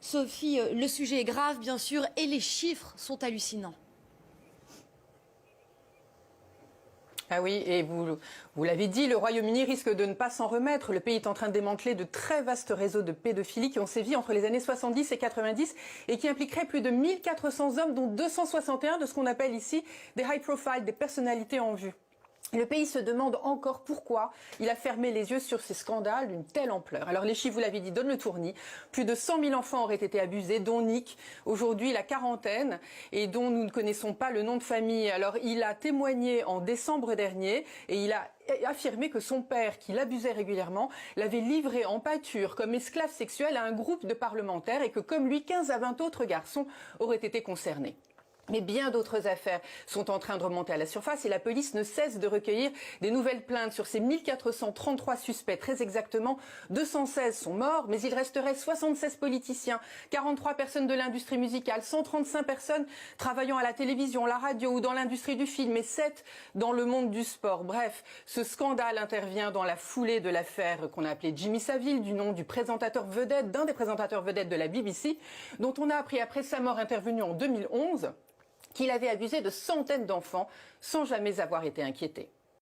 Sophie, le sujet est grave, bien sûr, et les chiffres sont hallucinants. Ah oui, et vous l'avez dit, le Royaume-Uni risque de ne pas s'en remettre. Le pays est en train de démanteler de très vastes réseaux de pédophilie qui ont sévi entre les années 70 et 90 et qui impliqueraient plus de 1400 hommes, dont 261 de ce qu'on appelle ici des high profile, des personnalités en vue. Le pays se demande encore pourquoi il a fermé les yeux sur ces scandales d'une telle ampleur. Alors les chiffres, vous l'avez dit, donnent le tournis. Plus de 100 000 enfants auraient été abusés, dont Nick, aujourd'hui la quarantaine, et dont nous ne connaissons pas le nom de famille. Alors il a témoigné en décembre dernier et il a affirmé que son père, qui l'abusait régulièrement, l'avait livré en pâture comme esclave sexuel à un groupe de parlementaires et que comme lui, 15 à 20 autres garçons auraient été concernés. Mais bien d'autres affaires sont en train de remonter à la surface et la police ne cesse de recueillir des nouvelles plaintes sur ces 1433 suspects. Très exactement, 216 sont morts, mais il resterait 76 politiciens, 43 personnes de l'industrie musicale, 135 personnes travaillant à la télévision, la radio ou dans l'industrie du film et 7 dans le monde du sport. Bref, ce scandale intervient dans la foulée de l'affaire qu'on a appelée Jimmy Savile, du nom du présentateur vedette, d'un des présentateurs vedettes de la BBC, dont on a appris après sa mort intervenue en 2011 qu'il avait abusé de centaines d'enfants sans jamais avoir été inquiété.